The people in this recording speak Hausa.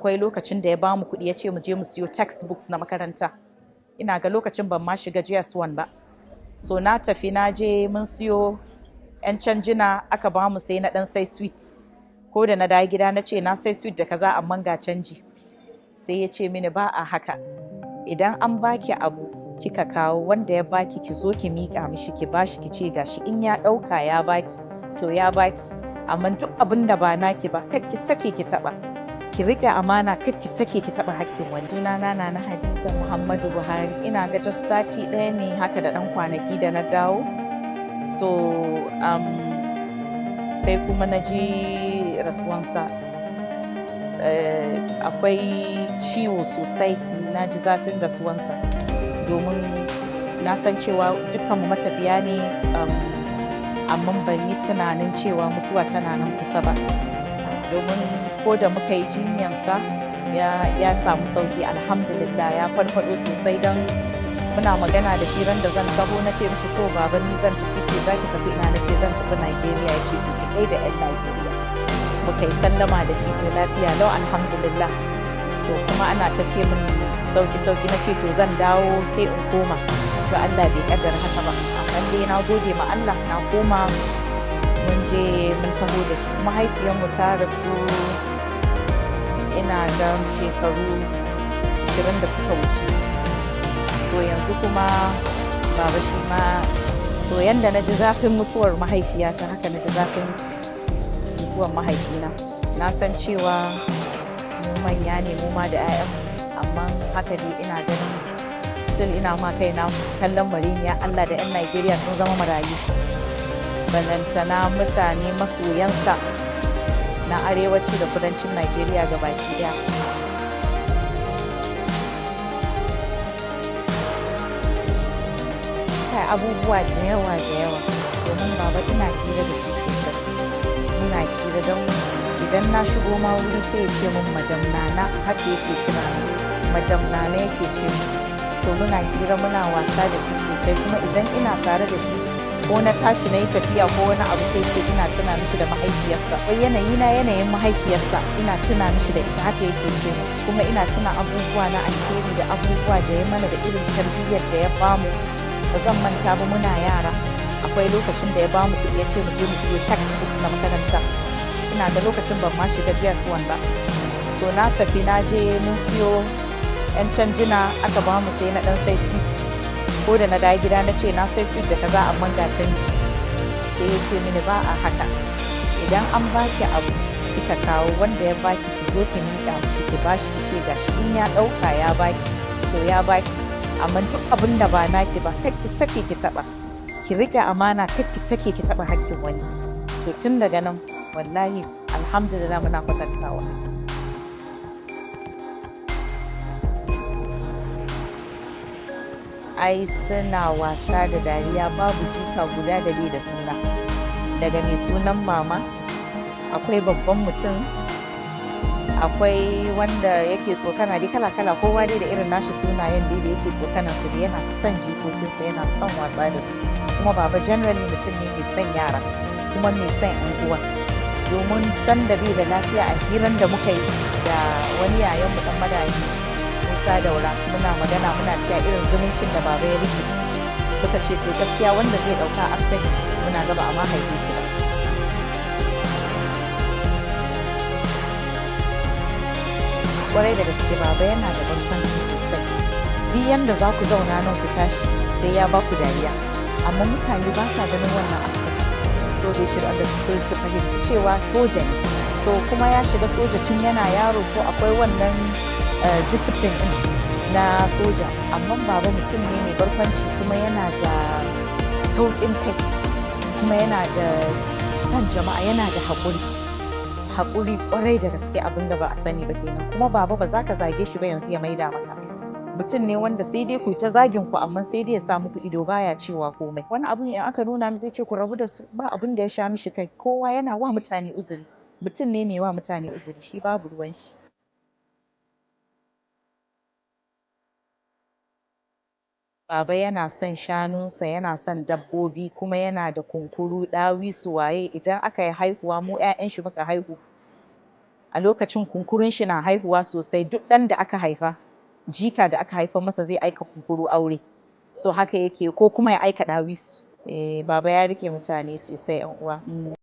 akwai lokacin da ya bamu kuɗi ya ce mu je mu siyo textbooks na makaranta. Ina ga lokacin ban ma shiga JS1 ba. So na tafi na je mun siyo 'yan canjina aka bamu sai na ɗan sai sweet. Ko da na dawo gida na ce na sai sweet da kaza amma ga canji. Sai ya ce mini ba a haka. Idan an baki abu kika kawo wanda ya baki ki zo ki miƙa mishi ki bashi ki ce gashi in ya ɗauka ya baki to ya baki. Amma duk abin da ba naki ba kar ki sake ki taɓa. Ki riƙe amana kar ki sake ki taɓa hakkin wani. Sunana na Hadiza Muhammadu Buhari. Ina ga just sati ɗaya ne haka da ɗan kwanaki da na dawo. So sai kuma na ji rasuwansa. Akwai ciwo sosai, na ji zafin rasuwansa domin na san cewa dukkanmu matafiya ne, amma ban yi tunanin cewa mutuwa tana nan kusa ba. Domin ko da muka yi jinyansa ya samu sauki, alhamdulillah ya farfado sosai. Don muna magana da shi ran da zan taho na ce mishi to baba ni zan tafi, ce za ki tafi ina? Na ce zan tafi Najeriya. Ya ce ki kai da 'yan Najeriya. Muka yi sallama da shi to lafiya lau alhamdulillah. To kuma ana ta ce min sauki na ce to zan dawo sai in koma. To Allah bai kaddara haka ba, amma dai na gode ma Allah na koma. Mun je mun taho da shi. Mahaifiyarmu ta rasu ina ga shekaru 20 da suka wuce. So yanzu kuma baba shi ma, so yanda na ji zafin mutuwar mahaifiyata haka na ji zafin mutuwar mahaifina. Na san cewa mu manya ne mu ma da 'ya'yanmu, amma haka dai ina ganin still ina ma kaina kallon mariniya. Allah da 'yan Najeriya sun zama marayu, balantana mutane masoyansa na arewaci da kudancin Najeriya gabaki daya. Kai abubuwa da yawa domin baba ina hira da shi sosai. Muna hira don idan na shigo ma wuri sai ya ce min madam nana, haka yake kira ni, madam nana yake ce min. So muna hira muna wasa da shi sosai. Kuma idan ina tare da shi ko na tashi na yi tafiya ko wani abu sai ce ina tuna mishi da mahaifiyarsa. Wai yanayin mahaifiyarsa ina tuna mishi da ita, haka yake ce min. Kuma ina tuna abubuwa na alheri da abubuwa da ya mana da irin tarbiyyar da ya bamu. Ba zan manta ba muna yara, akwai lokacin da ya bamu kuɗi ya ce mu je mu siyo textbooks na makaranta. Ina da lokacin ban ma shiga JS1 ba. So na tafi na je mun siyo 'yan canjina aka bamu sai na ɗan sai sweet. Ko da na dawo gida na ce na sai sweet da kaza amma ga canji. Sai ya ce mini ba a haka. Idan an baki abu kika kawo wanda ya baki ki zo ki miƙa mishi ki bashi ki ce gashi in ya ɗauka ya baki to ya baki. Amma duk abin da ba naki ba kar ki sake ki taɓa. Ki riƙe amana kar ki sake ki taɓa hakkin wani. To tun daga nan wallahi alhamdulillah muna kwatantawa. Ai suna wasa da dariya, babu jika guda da bai da suna. Daga mai sunan mama, akwai babban mutum, akwai wanda yake tsokana dai kala-kala, kowa dai da irin nashi sunayen dai da yake tsokanan su. Yana son jikokinsa, yana son wasa da su. Kuma baba generally mutum ne mai son yara kuma mai son 'yan uwa. Domin san da bai da lafiya a hiran da muka yi da wani yayanmu dan madayi Musa Daura, muna magana muna cewa irin zumuncin da baba ya rike. Suka ce to gaskiya wanda zai dauka after muna gaba amma haife shi ba. Kwarai da gaske baba yana da barkwanci sosai. Duk yanda za ku zauna nan ku tashi sai ya ba ku dariya, amma mutane ba sa ganin wannan aspect. So they should understand, su fahimci cewa soja ne. So kuma ya shiga soja tun yana yaro, so akwai wannan discipline din na soja. Amma baba mutum ne mai barkwanci kuma yana da sauƙin kai, kuma yana da son jama'a, yana da haƙuri ƙwarai da gaske, abin da ba a sani ba kenan. Kuma baba ba za ka zage shi ba yanzu ya maida maka. Mutum ne wanda sai dai ku ta zagin ku, amma sai dai ya sa muku ido, baya cewa komai. Wani abu ne aka nuna mi zai ce ku rabu da su, ba abin da ya sha mishi kai. Kowa yana wa mutane uzuri. Mutum ne mai wa mutane uzuri, shi babu ruwan shi. Baba yana son shanunsa, yana son dabbobi, kuma yana da kunkuru, ɗawisu, waye. Idan aka yi haihuwa mu 'ya'yan shi muka haihu. a lokacin kunkurun shi na haihuwa sosai, duk ɗan da aka haifa jika da aka haifa masa zai aika kunkuru aure, so haka yake, ko kuma ya aika ɗawisu. Baba ya rike mutane sosai yan uwa.